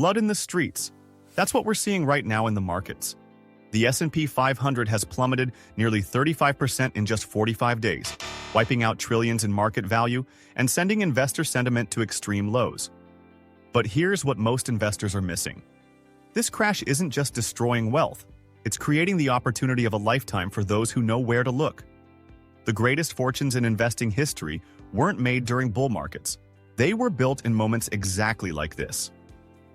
blood in the streets. That's what we're seeing right now in the markets. The S&P 500 has plummeted nearly 35% in just 45 days, wiping out trillions in market value and sending investor sentiment to extreme lows. But here's what most investors are missing. This crash isn't just destroying wealth, it's creating the opportunity of a lifetime for those who know where to look. The greatest fortunes in investing history weren't made during bull markets. They were built in moments exactly like this.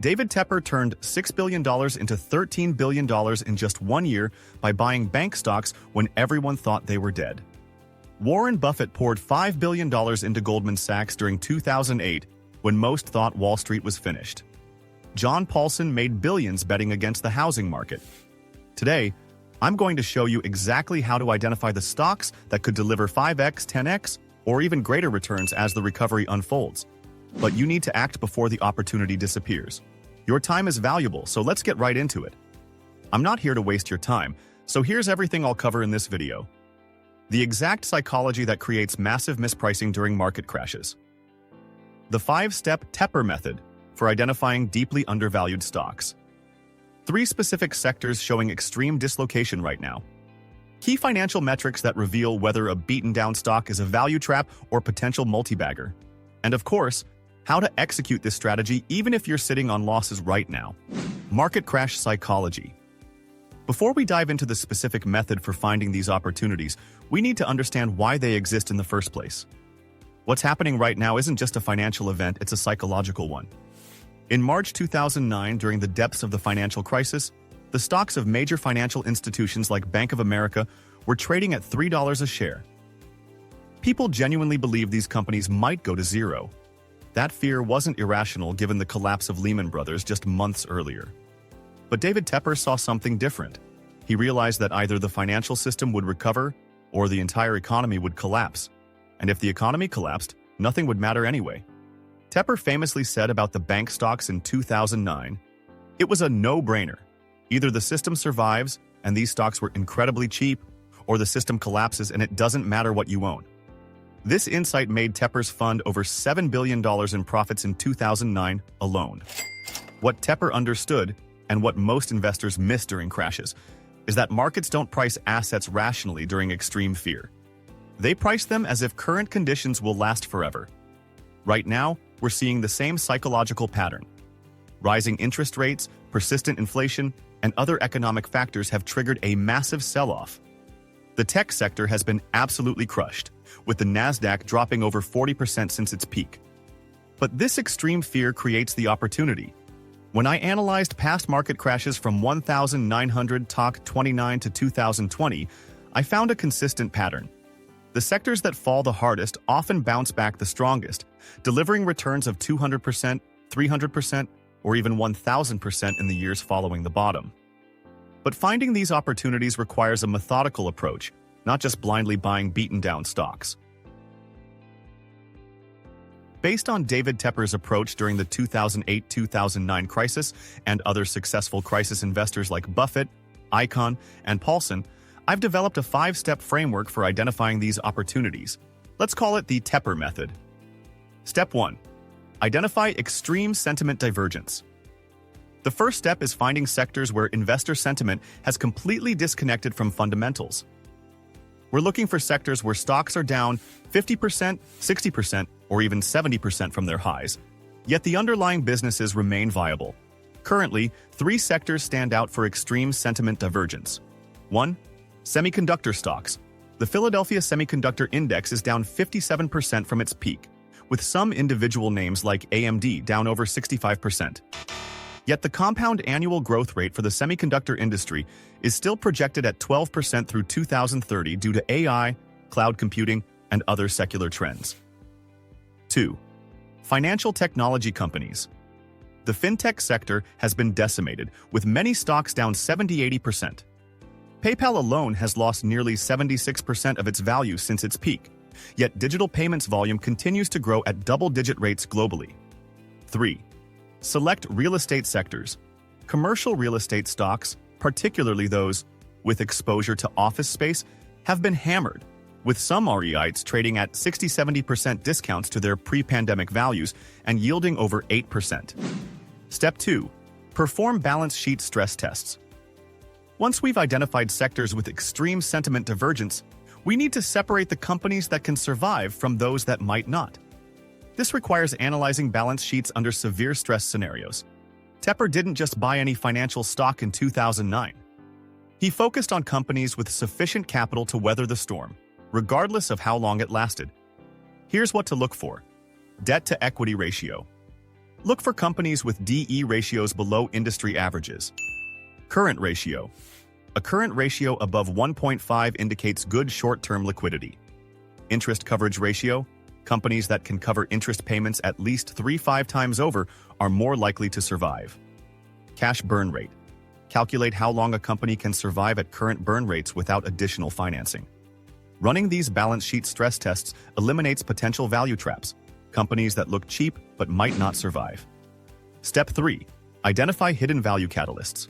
David Tepper turned $6 billion into $13 billion in just 1 year by buying bank stocks when everyone thought they were dead. Warren Buffett poured $5 billion into Goldman Sachs during 2008 when most thought Wall Street was finished. John Paulson made billions betting against the housing market. Today, I'm going to show you exactly how to identify the stocks that could deliver 5x, 10x, or even greater returns as the recovery unfolds. But you need to act before the opportunity disappears. Your time is valuable, so let's get right into it. I'm not here to waste your time, so here's everything I'll cover in this video. The exact psychology that creates massive mispricing during market crashes. The 5-step Tepper Method for identifying deeply undervalued stocks. 3 specific sectors showing extreme dislocation right now. Key financial metrics that reveal whether a beaten-down stock is a value trap or potential multi-bagger. And of course, how to execute this strategy even if you're sitting on losses right now. Market crash psychology. Before we dive into the specific method for finding these opportunities, we need to understand why they exist in the first place. What's happening right now isn't just a financial event, it's a psychological one. In March 2009, during the depths of the financial crisis, the stocks of major financial institutions like Bank of America were trading at $3 a share. People genuinely believed these companies might go to zero. That fear wasn't irrational given the collapse of Lehman Brothers just months earlier. But David Tepper saw something different. He realized that either the financial system would recover or the entire economy would collapse. And if the economy collapsed, nothing would matter anyway. Tepper famously said about the bank stocks in 2009, "It was a no-brainer. Either the system survives, and these stocks were incredibly cheap, or the system collapses and it doesn't matter what you own." This insight made Tepper's fund over $7 billion in profits in 2009 alone. What Tepper understood, and what most investors miss during crashes, is that markets don't price assets rationally during extreme fear. They price them as if current conditions will last forever. Right now, we're seeing the same psychological pattern. Rising interest rates, persistent inflation, and other economic factors have triggered a massive sell-off. The tech sector has been absolutely crushed, with the Nasdaq dropping over 40% since its peak. But this extreme fear creates the opportunity. When I analyzed past market crashes from 1929 to 2020, I found a consistent pattern. The sectors that fall the hardest often bounce back the strongest, delivering returns of 200%, 300%, or even 1,000% in the years following the bottom. But finding these opportunities requires a methodical approach, not just blindly buying beaten-down stocks. Based on David Tepper's approach during the 2008-2009 crisis and other successful crisis investors like Buffett, Icahn, and Paulson, I've developed a 5-step framework for identifying these opportunities. Let's call it the Tepper Method. Step 1. Identify extreme sentiment divergence. The first step is finding sectors where investor sentiment has completely disconnected from fundamentals. We're looking for sectors where stocks are down 50%, 60%, or even 70% from their highs, yet the underlying businesses remain viable. Currently, 3 sectors stand out for extreme sentiment divergence. 1. Semiconductor stocks. The Philadelphia Semiconductor Index is down 57% from its peak, with some individual names like AMD down over 65%. Yet the compound annual growth rate for the semiconductor industry is still projected at 12% through 2030 due to AI, cloud computing, and other secular trends. 2. Financial technology companies. The fintech sector has been decimated, with many stocks down 70–80%. PayPal alone has lost nearly 76% of its value since its peak, yet digital payments volume continues to grow at double-digit rates globally. 3. Select real estate sectors. Commercial real estate stocks, particularly those with exposure to office space, have been hammered, with some REITs trading at 60–70% discounts to their pre-pandemic values and yielding over 8%. Step 2. Perform balance sheet stress tests. Once we've identified sectors with extreme sentiment divergence, we need to separate the companies that can survive from those that might not. This requires analyzing balance sheets under severe stress scenarios. Tepper didn't just buy any financial stock in 2009. He focused on companies with sufficient capital to weather the storm, regardless of how long it lasted. Here's what to look for. Debt-to-equity ratio. Look for companies with DE ratios below industry averages. Current ratio. A current ratio above 1.5 indicates good short-term liquidity. Interest coverage ratio. Companies that can cover interest payments at least 3-5 times over are more likely to survive. Cash burn rate. Calculate how long a company can survive at current burn rates without additional financing. Running these balance sheet stress tests eliminates potential value traps, companies that look cheap but might not survive. Step 3. Identify hidden value catalysts.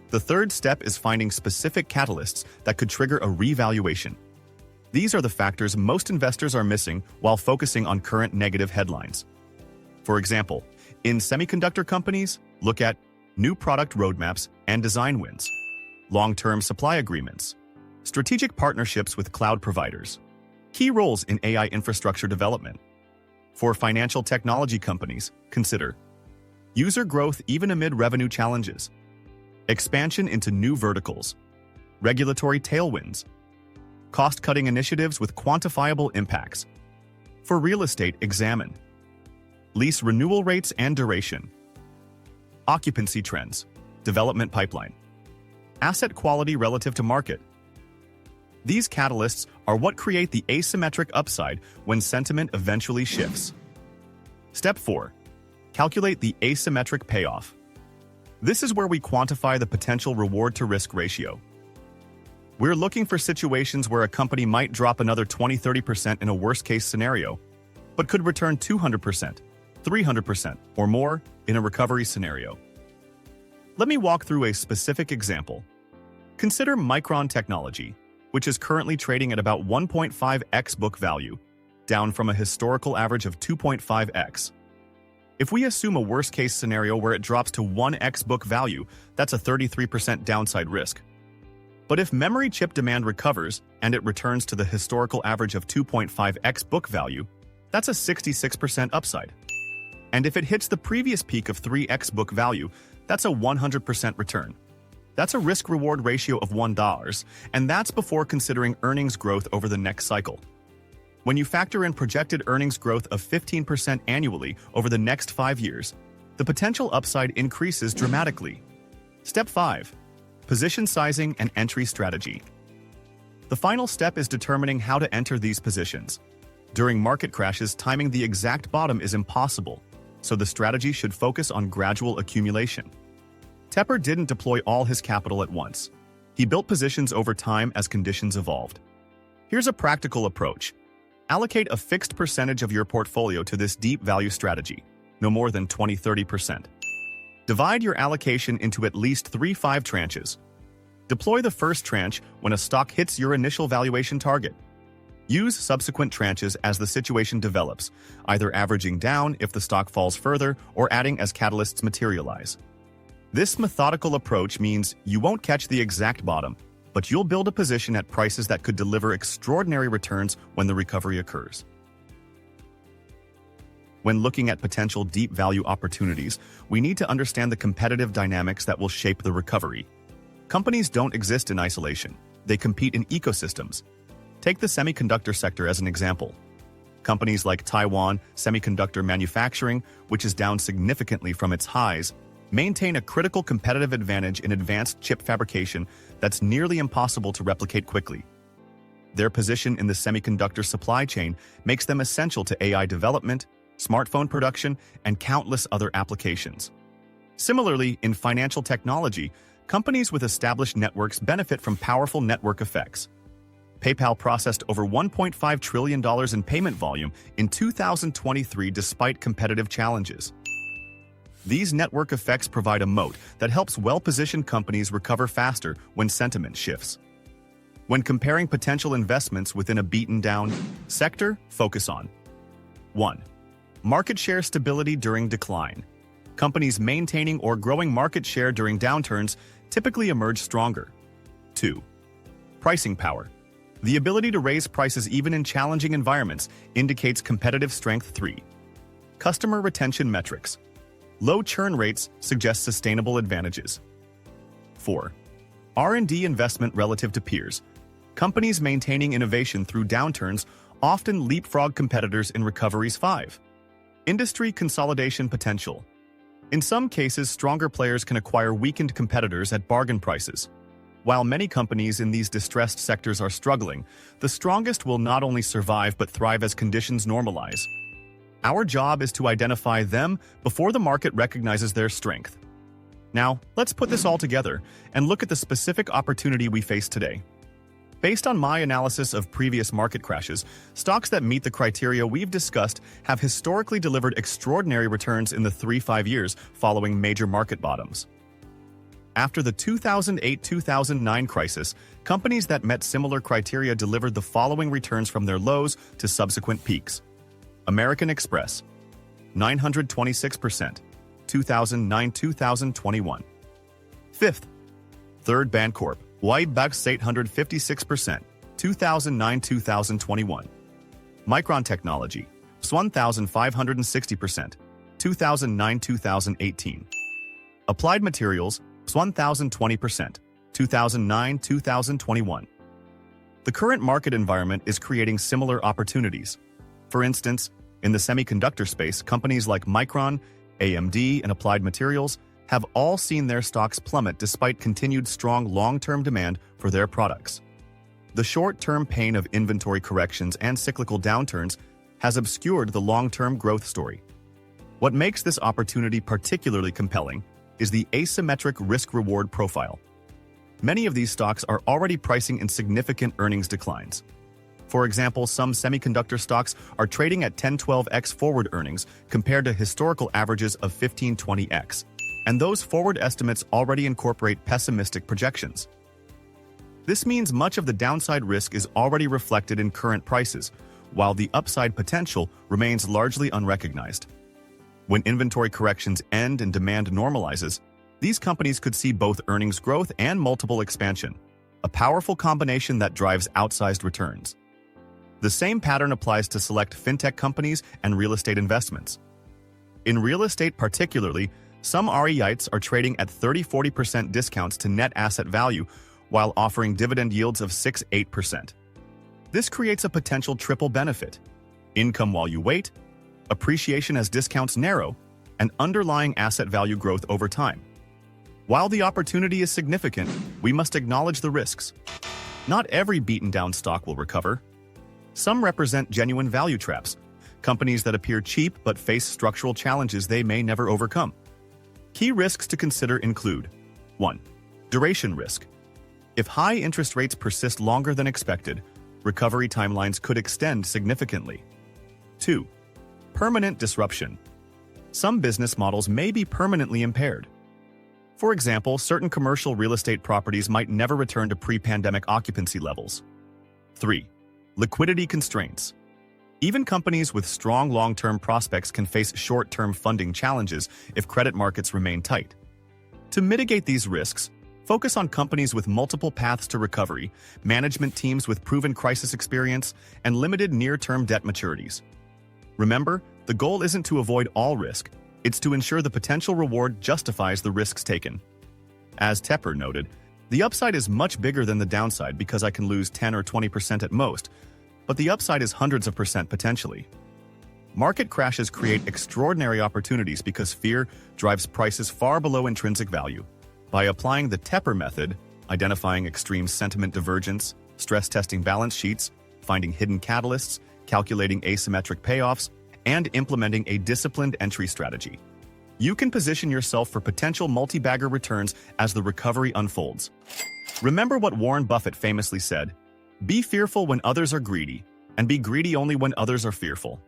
The third step is finding specific catalysts that could trigger a revaluation. These are the factors most investors are missing while focusing on current negative headlines. For example, in semiconductor companies, look at new product roadmaps and design wins, long-term supply agreements, strategic partnerships with cloud providers, key roles in AI infrastructure development. For financial technology companies, consider user growth even amid revenue challenges, expansion into new verticals, regulatory tailwinds, cost-cutting initiatives with quantifiable impacts. For real estate, examine lease renewal rates and duration, occupancy trends, development pipeline, asset quality relative to market. These catalysts are what create the asymmetric upside when sentiment eventually shifts. Step 4. Calculate the asymmetric payoff. This is where we quantify the potential reward-to-risk ratio. We're looking for situations where a company might drop another 20-30% in a worst-case scenario, but could return 200%, 300%, or more in a recovery scenario. Let me walk through a specific example. Consider Micron Technology, which is currently trading at about 1.5x book value, down from a historical average of 2.5x. If we assume a worst-case scenario where it drops to 1x book value, that's a 33% downside risk. But if memory chip demand recovers and it returns to the historical average of 2.5x book value, that's a 66% upside. And if it hits the previous peak of 3x book value, that's a 100% return. That's a risk-reward ratio of $1, and that's before considering earnings growth over the next cycle. When you factor in projected earnings growth of 15% annually over the next 5 years, the potential upside increases dramatically. Step 5. Position sizing and entry strategy. The final step is determining how to enter these positions. During market crashes, timing the exact bottom is impossible, so the strategy should focus on gradual accumulation. Tepper didn't deploy all his capital at once. He built positions over time as conditions evolved. Here's a practical approach. Allocate a fixed percentage of your portfolio to this deep value strategy, no more than 20-30%. Divide your allocation into at least 3-5 tranches. Deploy the first tranche when a stock hits your initial valuation target. Use subsequent tranches as the situation develops, either averaging down if the stock falls further or adding as catalysts materialize. This methodical approach means you won't catch the exact bottom, but you'll build a position at prices that could deliver extraordinary returns when the recovery occurs. When looking at potential deep value opportunities, we need to understand the competitive dynamics that will shape the recovery. Companies don't exist in isolation. They compete in ecosystems. Take the semiconductor sector as an example. Companies like Taiwan Semiconductor Manufacturing, which is down significantly from its highs, maintain a critical competitive advantage in advanced chip fabrication that's nearly impossible to replicate quickly. Their position in the semiconductor supply chain makes them essential to AI development, smartphone production, and countless other applications. Similarly, in financial technology, companies with established networks benefit from powerful network effects. PayPal processed over $1.5 trillion in payment volume in 2023 despite competitive challenges. These network effects provide a moat that helps well-positioned companies recover faster when sentiment shifts. When comparing potential investments within a beaten-down sector, focus on 1. Market share stability during decline. Companies maintaining or growing market share during downturns typically emerge stronger. 2. Pricing power. The ability to raise prices even in challenging environments indicates competitive strength. 3. Customer retention metrics. Low churn rates suggest sustainable advantages. 4. R&D investment relative to peers. Companies maintaining innovation through downturns often leapfrog competitors in recoveries. 5. Industry consolidation potential. In some cases, stronger players can acquire weakened competitors at bargain prices. While many companies in these distressed sectors are struggling, the strongest will not only survive but thrive as conditions normalize. Our job is to identify them before the market recognizes their strength. Now, let's put this all together and look at the specific opportunity we face today. Based on my analysis of previous market crashes, stocks that meet the criteria we've discussed have historically delivered extraordinary returns in the 3-5 years following major market bottoms. After the 2008-2009 crisis, companies that met similar criteria delivered the following returns from their lows to subsequent peaks. American Express, 926%, 2009-2021. Fifth, Third Bancorp, Bucks 856%, 2009-2021. Micron Technology, 1,560%, 2009-2018. Applied Materials, 1,020%, 2009-2021. The current market environment is creating similar opportunities. For instance, in the semiconductor space, companies like Micron, AMD, and Applied Materials have all seen their stocks plummet despite continued strong long-term demand for their products. The short-term pain of inventory corrections and cyclical downturns has obscured the long-term growth story. What makes this opportunity particularly compelling is the asymmetric risk-reward profile. Many of these stocks are already pricing in significant earnings declines. For example, some semiconductor stocks are trading at 10-12x forward earnings compared to historical averages of 15-20x, and those forward estimates already incorporate pessimistic projections. This means much of the downside risk is already reflected in current prices, while the upside potential remains largely unrecognized. When inventory corrections end and demand normalizes, these companies could see both earnings growth and multiple expansion, a powerful combination that drives outsized returns. The same pattern applies to select fintech companies and real estate investments. In real estate particularly, some REITs are trading at 30-40% discounts to net asset value while offering dividend yields of 6-8%. This creates a potential triple benefit: income while you wait, appreciation as discounts narrow, and underlying asset value growth over time. While the opportunity is significant, we must acknowledge the risks. Not every beaten-down stock will recover. Some represent genuine value traps, companies that appear cheap but face structural challenges they may never overcome. Key risks to consider include: 1. Duration risk. If high interest rates persist longer than expected, recovery timelines could extend significantly. 2. Permanent disruption. Some business models may be permanently impaired. For example, certain commercial real estate properties might never return to pre-pandemic occupancy levels. 3. Liquidity constraints. Even companies with strong long-term prospects can face short-term funding challenges if credit markets remain tight. To mitigate these risks, focus on companies with multiple paths to recovery, management teams with proven crisis experience, and limited near-term debt maturities. Remember, the goal isn't to avoid all risk, it's to ensure the potential reward justifies the risks taken. As Tepper noted, the upside is much bigger than the downside because I can lose 10 or 20% at most, but the upside is hundreds of percent potentially. Market crashes create extraordinary opportunities because fear drives prices far below intrinsic value. By applying the Tepper Method, identifying extreme sentiment divergence, stress testing balance sheets, finding hidden catalysts, calculating asymmetric payoffs, and implementing a disciplined entry strategy, you can position yourself for potential multi-bagger returns as the recovery unfolds. Remember what Warren Buffett famously said: "Be fearful when others are greedy, and be greedy only when others are fearful."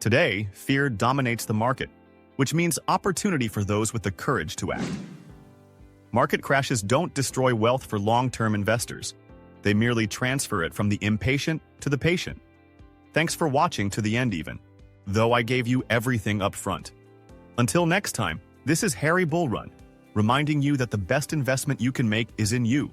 Today, fear dominates the market, which means opportunity for those with the courage to act. Market crashes don't destroy wealth for long-term investors. They merely transfer it from the impatient to the patient. Thanks for watching to the end even, though I gave you everything up front. Until next time. This is Harry Bullrun, reminding you that the best investment you can make is in you.